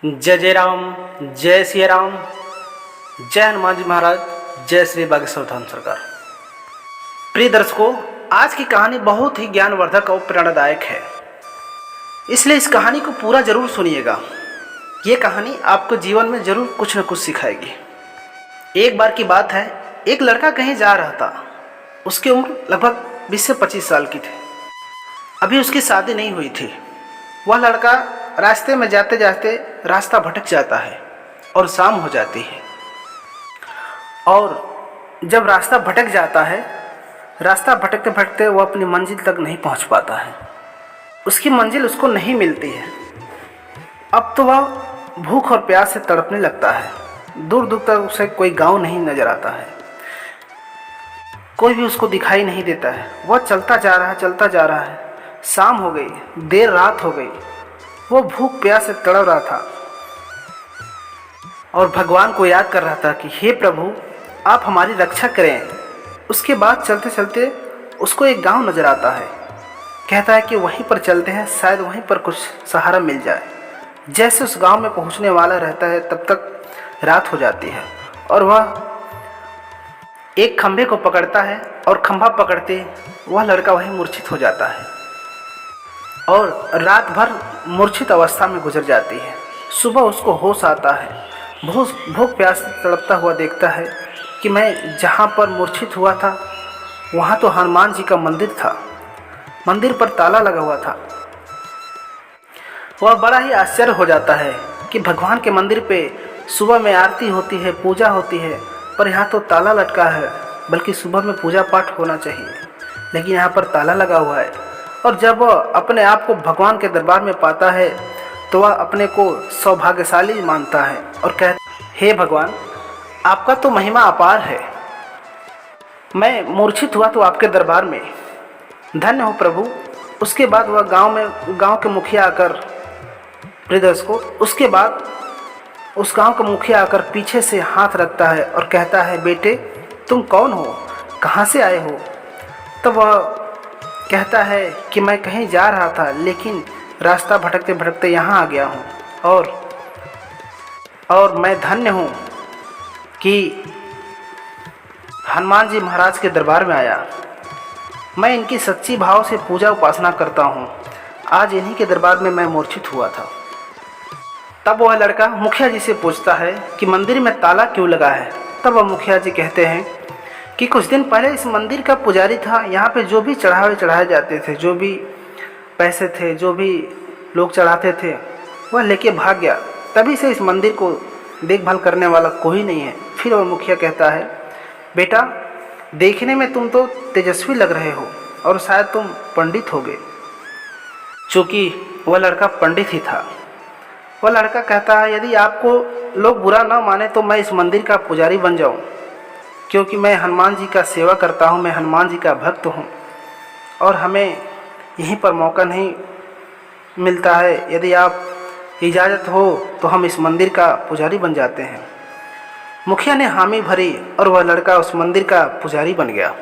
जय जय राम, जय श्री राम, जय हनुमान जी महाराज, जय श्री बागेश्वर धाम सरकार। प्रिय दर्शकों, आज की कहानी बहुत ही ज्ञानवर्धक और प्रेरणादायक है, इसलिए इस कहानी को पूरा जरूर सुनिएगा। ये कहानी आपको जीवन में जरूर कुछ न कुछ सिखाएगी। एक बार की बात है, एक लड़का कहीं जा रहा था। उसकी उम्र लगभग 20 से 25 साल की थी। अभी उसकी शादी नहीं हुई थी। वह लड़का रास्ते में जाते जाते रास्ता भटक जाता है और शाम हो जाती है। और जब रास्ता भटक जाता है, रास्ता भटकते भटकते वह अपनी मंजिल तक नहीं पहुंच पाता है। उसकी मंजिल उसको नहीं मिलती है। अब तो वह भूख और प्यास से तड़पने लगता है। दूर दूर तक उसे कोई गांव नहीं नजर आता है। कोई भी उसको दिखाई नहीं देता है। वह चलता जा रहा है। शाम हो गई, देर रात हो गई। वो भूख प्यास से तड़प रहा था और भगवान को याद कर रहा था कि हे प्रभु, आप हमारी रक्षा करें। उसके बाद चलते चलते उसको एक गांव नजर आता है। कहता है कि वहीं पर चलते हैं, शायद वहीं पर कुछ सहारा मिल जाए। जैसे उस गांव में पहुंचने वाला रहता है, तब तक रात हो जाती है और वह एक खंभे को पकड़ता है और खंभा पकड़ते वह लड़का वहीं मूर्छित हो जाता है और रात भर मूर्छित अवस्था में गुजर जाती है। सुबह उसको होश आता है। भूख प्यास से तड़पता हुआ देखता है कि मैं जहाँ पर मूर्छित हुआ था वहाँ तो हनुमान जी का मंदिर था। मंदिर पर ताला लगा हुआ था। वह बड़ा ही आश्चर्य हो जाता है कि भगवान के मंदिर पे सुबह में आरती होती है, पूजा होती है, पर यहाँ तो ताला लटका है। बल्कि सुबह में पूजा पाठ होना चाहिए, लेकिन यहाँ पर ताला लगा हुआ है। और जब वह अपने आप को भगवान के दरबार में पाता है तो वह अपने को सौभाग्यशाली मानता है और कहता है, हे भगवान, आपका तो महिमा अपार है। मैं मूर्छित हुआ तो आपके दरबार में, धन्य हो प्रभु। उसके बाद वह गांव के मुखिया आकर, प्रिय दर्शकों, उसके बाद उस गांव का मुखिया आकर पीछे से हाथ रखता है और कहता है, बेटे तुम कौन हो, कहाँ से आए हो? तब वह कहता है कि मैं कहीं जा रहा था, लेकिन रास्ता भटकते भटकते यहाँ आ गया हूँ और मैं धन्य हूँ कि हनुमान जी महाराज के दरबार में आया। मैं इनकी सच्ची भाव से पूजा उपासना करता हूँ। आज इन्हीं के दरबार में मैं मूर्छित हुआ था। तब वह लड़का मुखिया जी से पूछता है कि मंदिर में ताला क्यों लगा है? तब वह मुखिया जी कहते हैं कि कुछ दिन पहले इस मंदिर का पुजारी था। यहाँ पे जो भी चढ़ाए जाते थे, जो भी पैसे थे, जो भी लोग चढ़ाते थे, वह लेके भाग गया। तभी से इस मंदिर को देखभाल करने वाला कोई नहीं है। फिर वह मुखिया कहता है, बेटा देखने में तुम तो तेजस्वी लग रहे हो और शायद तुम पंडित होगे। चूँकि वह लड़का पंडित ही था। वह लड़का कहता है, यदि आपको लोग बुरा ना माने तो मैं इस मंदिर का पुजारी बन जाऊँ, क्योंकि मैं हनुमान जी का सेवा करता हूँ, मैं हनुमान जी का भक्त हूँ और हमें यहीं पर मौका नहीं मिलता है। यदि आप इजाज़त हो तो हम इस मंदिर का पुजारी बन जाते हैं। मुखिया ने हामी भरी और वह लड़का उस मंदिर का पुजारी बन गया।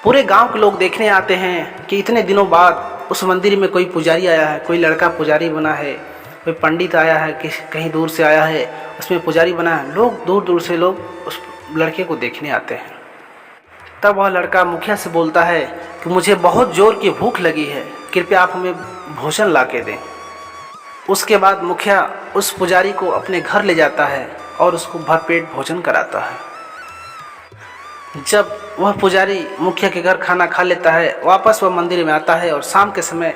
पूरे गांव के लोग देखने आते हैं कि इतने दिनों बाद उस मंदिर में कोई पुजारी आया है, कोई लड़का पुजारी बना है, कोई पंडित आया है, कहीं दूर से आया है, उसमें पुजारी बना है। लोग दूर दूर से लोग उस लड़के को देखने आते हैं। तब वह लड़का मुखिया से बोलता है कि मुझे बहुत ज़ोर की भूख लगी है, कृपया आप हमें भोजन ला के दें। उसके बाद मुखिया उस पुजारी को अपने घर ले जाता है और उसको भरपेट भोजन कराता है। जब वह पुजारी मुखिया के घर खाना खा लेता है, वापस वह मंदिर में आता है और शाम के समय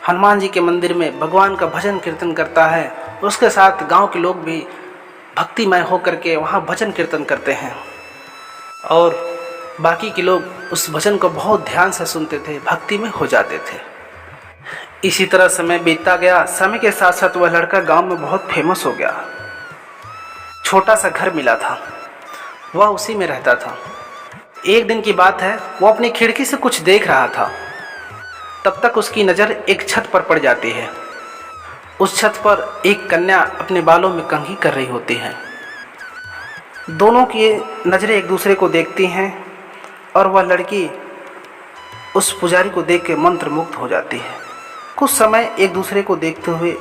हनुमान जी के मंदिर में भगवान का भजन कीर्तन करता है। उसके साथ गांव के लोग भी भक्तिमय होकर के वहाँ भजन कीर्तन करते हैं और बाकी के लोग उस भजन को बहुत ध्यान से सुनते थे, भक्ति में हो जाते थे। इसी तरह समय बीतता गया। समय के साथ साथ वह लड़का गांव में बहुत फेमस हो गया। छोटा सा घर मिला था, वह उसी में रहता था। एक दिन की बात है, वो अपनी खिड़की से कुछ देख रहा था। तब तक उसकी नज़र एक छत पर पड़ जाती है। उस छत पर एक कन्या अपने बालों में कंघी कर रही होती है। दोनों की नज़रें एक दूसरे को देखती हैं और वह लड़की उस पुजारी को देख के मंत्रमुग्ध हो जाती है। कुछ समय एक दूसरे को देखते हुए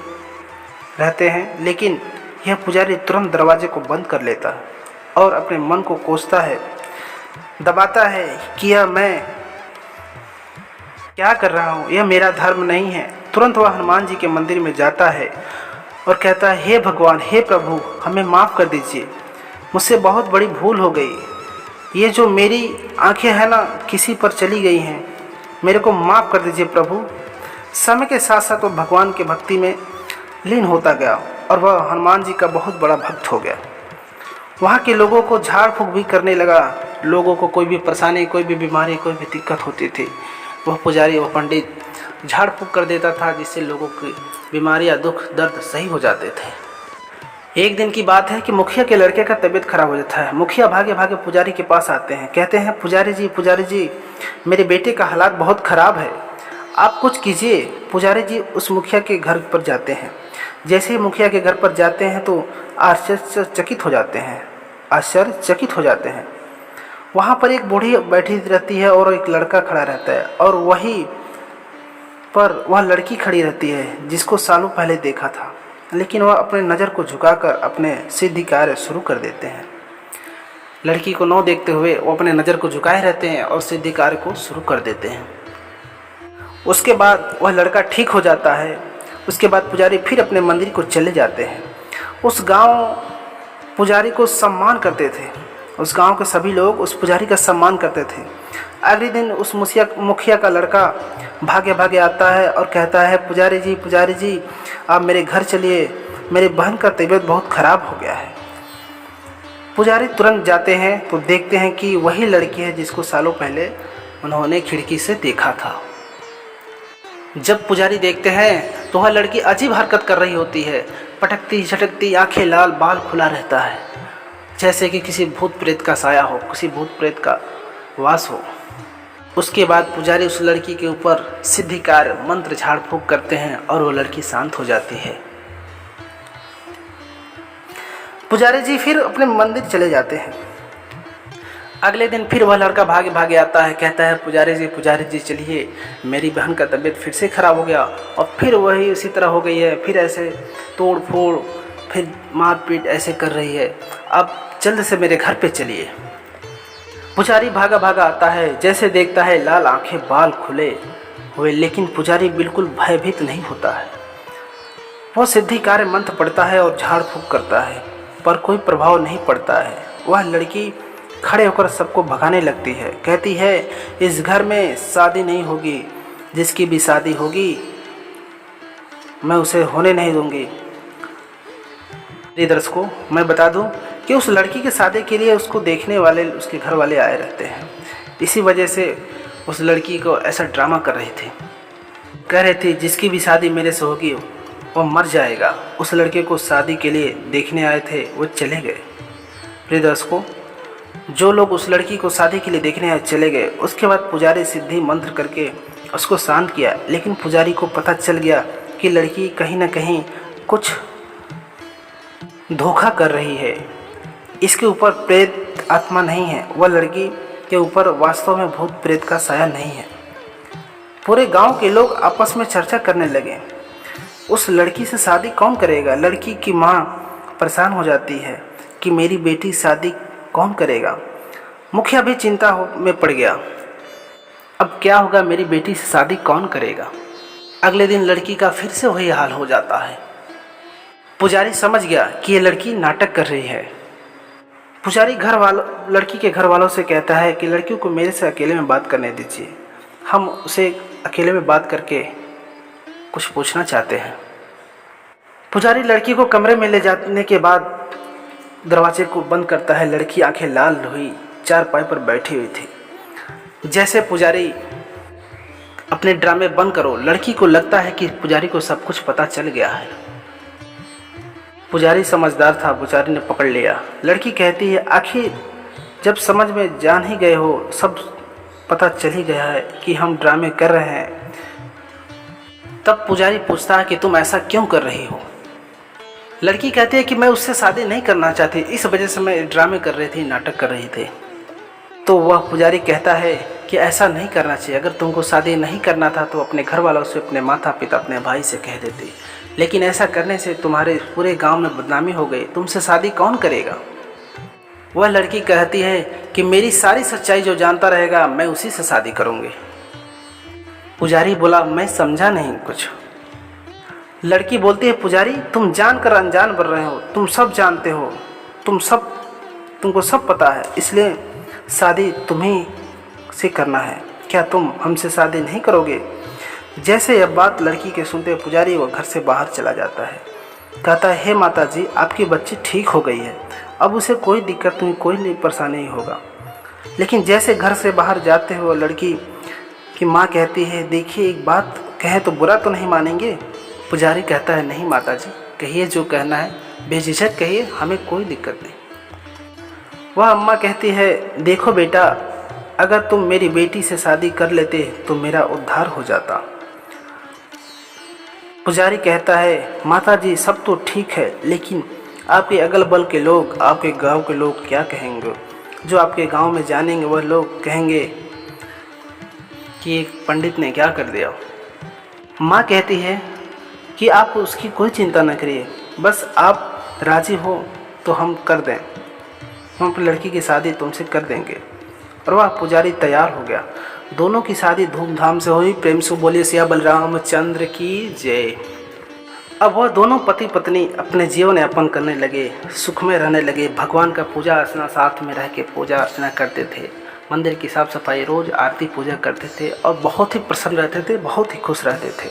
रहते हैं, लेकिन यह पुजारी तुरंत दरवाजे को बंद कर लेता है और अपने मन को कोसता है, दबाता है कि यह मैं क्या कर रहा हूँ, यह मेरा धर्म नहीं है। तुरंत वह हनुमान जी के मंदिर में जाता है और कहता है, हे भगवान, हे प्रभु, हमें माफ़ कर दीजिए, मुझसे बहुत बड़ी भूल हो गई। ये जो मेरी आंखें हैं ना, किसी पर चली गई हैं, मेरे को माफ़ कर दीजिए प्रभु। समय के साथ साथ वह भगवान के भक्ति में लीन होता गया और वह हनुमान जी का बहुत बड़ा भक्त हो गया। वहाँ के लोगों को झाड़ फूँक भी करने लगा। लोगों को कोई भी परेशानी, कोई भी बीमारी, कोई भी दिक्कत होती थी, वह पुजारी, वह पंडित झाड़ फूँक कर देता था, जिससे लोगों की बीमारियाँ, दुख दर्द सही हो जाते थे। एक दिन की बात है कि मुखिया के लड़के का तबीयत खराब हो जाता है। मुखिया भागे भागे पुजारी के पास आते हैं, कहते हैं, पुजारी जी, मेरे बेटे का हालात बहुत ख़राब है, आप कुछ कीजिए। पुजारी जी उस मुखिया के घर पर जाते हैं। जैसे ही मुखिया के घर पर जाते हैं तो आश्चर्यचकित हो जाते हैं। वहाँ पर एक बूढ़ी बैठी रहती है और एक लड़का खड़ा रहता है, और वहीं पर वह लड़की खड़ी रहती है जिसको सालों पहले देखा था, लेकिन वह अपने नज़र को झुकाकर अपने सिद्धि कार्य शुरू कर देते हैं। लड़की को न देखते हुए वो अपने नज़र को झुकाए रहते हैं और सिद्धि कार्य को शुरू कर देते हैं। उसके बाद वह लड़का ठीक हो जाता है। उसके बाद पुजारी फिर अपने मंदिर को चले जाते हैं। उस गांव पुजारी को सम्मान करते थे। उस गांव के सभी लोग उस पुजारी का सम्मान करते थे। अगले दिन उस मुखिया का लड़का भागे भागे आता है और कहता है, पुजारी जी, आप मेरे घर चलिए, मेरी बहन का तबीयत बहुत ख़राब हो गया है। पुजारी तुरंत जाते हैं तो देखते हैं कि वही लड़की है जिसको सालों पहले उन्होंने खिड़की से देखा था। जब पुजारी देखते हैं तो वह लड़की अजीब हरकत कर रही होती है, पटकती झटकती, आंखें लाल, बाल खुला रहता है, जैसे कि किसी भूत प्रेत का साया हो, किसी भूत प्रेत का वास हो। उसके बाद पुजारी उस लड़की के ऊपर सिद्धि कार्य मंत्र झाड़ फूँक करते हैं और वो लड़की शांत हो जाती है। पुजारी जी फिर अपने मंदिर चले जाते हैं। अगले दिन फिर वह लड़का भागे भागे आता है, कहता है, पुजारी जी चलिए, मेरी बहन का तबीयत फिर से ख़राब हो गया और फिर वही उसी तरह हो गई है, फिर ऐसे तोड़ फोड़, फिर मारपीट ऐसे कर रही है, अब जल्द से मेरे घर पे चलिए। पुजारी भागा भागा आता है, जैसे देखता है लाल आंखें, बाल खुले हुए, लेकिन पुजारी बिल्कुल भयभीत नहीं होता है। वो सिद्धि कार्य मंत्र पढ़ता है और झाड़ फूँक करता है, पर कोई प्रभाव नहीं पड़ता है। वह लड़की खड़े होकर सबको भगाने लगती है, कहती है, इस घर में शादी नहीं होगी, जिसकी भी शादी होगी मैं उसे होने नहीं दूंगी। दर्शकों, मैं बता दूं कि उस लड़की के शादी के लिए उसको देखने वाले उसके घर वाले आए रहते हैं। इसी वजह से उस लड़की को ऐसा ड्रामा कर रहे थे, कह रहे थे, जिसकी भी शादी मेरे से होगी वो मर जाएगा। उस लड़के को शादी के लिए देखने आए थे, वो चले गए। प्रिय दर्शकों, जो लोग उस लड़की को शादी के लिए देखने आए चले गए। उसके बाद पुजारी सिद्धि मंत्र करके उसको शांत किया, लेकिन पुजारी को पता चल गया कि लड़की कहीं ना कहीं कुछ धोखा कर रही है। इसके ऊपर प्रेत आत्मा नहीं है, वह लड़की के ऊपर वास्तव में भूत प्रेत का साया नहीं है। पूरे गांव के लोग आपस में चर्चा करने लगे, उस लड़की से शादी कौन करेगा। लड़की की माँ परेशान हो जाती है कि मेरी बेटी शादी कौन करेगा। मुखिया भी चिंता में पड़ गया, अब क्या होगा, मेरी बेटी से शादी कौन करेगा। अगले दिन लड़की का फिर से वही हाल हो जाता है। पुजारी समझ गया कि ये लड़की नाटक कर रही है। पुजारी लड़की के घर वालों से कहता है कि लड़कियों को मेरे से अकेले में बात करने दीजिए, हम उसे अकेले में बात करके कुछ पूछना चाहते हैं। पुजारी लड़की को कमरे में ले जाने के बाद दरवाजे को बंद करता है। लड़की आंखें लाल हुई चारपाई पर बैठी हुई थी। जैसे पुजारी अपने ड्रामे बंद करो, लड़की को लगता है कि पुजारी को सब कुछ पता चल गया है। पुजारी समझदार था, पुजारी ने पकड़ लिया। लड़की कहती है, आखिर जब समझ में जान ही गए हो, सब पता चल ही गया है कि हम ड्रामे कर रहे हैं, तब पुजारी पूछता है कि तुम ऐसा क्यों कर रही हो। लड़की कहती है कि मैं उससे शादी नहीं करना चाहती, इस वजह से मैं ड्रामे कर रही थी, नाटक कर रही थी। तो वह पुजारी कहता है कि ऐसा नहीं करना चाहिए, अगर तुमको शादी नहीं करना था तो अपने घर वालों से, अपने माता पिता, अपने भाई से कह देती, लेकिन ऐसा करने से तुम्हारे पूरे गांव में बदनामी हो गई, तुमसे शादी कौन करेगा। वह लड़की कहती है कि मेरी सारी सच्चाई जो जानता रहेगा मैं उसी से शादी करूँगी। पुजारी बोला, मैं समझा नहीं कुछ। लड़की बोलती है, पुजारी तुम जानकर अनजान बन रहे हो, तुम सब जानते हो, तुमको सब पता है, इसलिए शादी तुम्ही से करना है। क्या तुम हमसे शादी नहीं करोगे। जैसे यह बात लड़की के सुनते पुजारी वह घर से बाहर चला जाता है। कहता है, हे माता जी, आपकी बच्ची ठीक हो गई है, अब उसे कोई दिक्कत नहीं, कोई नहीं परेशानी नहीं होगा। लेकिन जैसे घर से बाहर जाते हुए लड़की की माँ कहती है, देखिए एक बात कहे तो बुरा तो नहीं मानेंगे। पुजारी कहता है, नहीं माता जी, कहिए जो कहना है, बेझिझक कहिए, हमें कोई दिक्कत नहीं। वह अम्मा कहती है, देखो बेटा, अगर तुम मेरी बेटी से शादी कर लेते तो मेरा उद्धार हो जाता। पुजारी कहता है, माता जी सब तो ठीक है, लेकिन आपके अगल बगल के लोग, आपके गांव के लोग क्या कहेंगे। जो आपके गांव में जानेंगे वह लोग कहेंगे कि एक पंडित ने क्या कर दिया। माँ कहती है कि आप उसकी कोई चिंता न करिए, बस आप राज़ी हो तो हम कर दें, हम अपनी लड़की की शादी तुमसे कर देंगे। और वह पुजारी तैयार हो गया। दोनों की शादी धूमधाम से हुई। प्रेम से बोलिए सिया बलरामचंद्र की जय। अब वह दोनों पति पत्नी अपने जीवन यापन करने लगे, सुख में रहने लगे। भगवान का पूजा अर्चना साथ में रह के पूजा अर्चना करते थे, मंदिर की साफ सफाई, रोज़ आरती पूजा करते थे और बहुत ही प्रसन्न रहते थे, बहुत ही खुश रहते थे।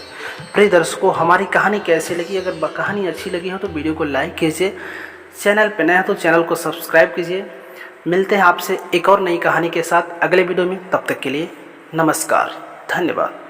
प्रिय दर्शकों, हमारी कहानी कैसी लगी। अगर कहानी अच्छी लगी हो तो वीडियो को लाइक कीजिए, चैनल पर नया है तो चैनल को सब्सक्राइब कीजिए। मिलते हैं आपसे एक और नई कहानी के साथ अगले वीडियो में। तब तक के लिए नमस्कार, धन्यवाद।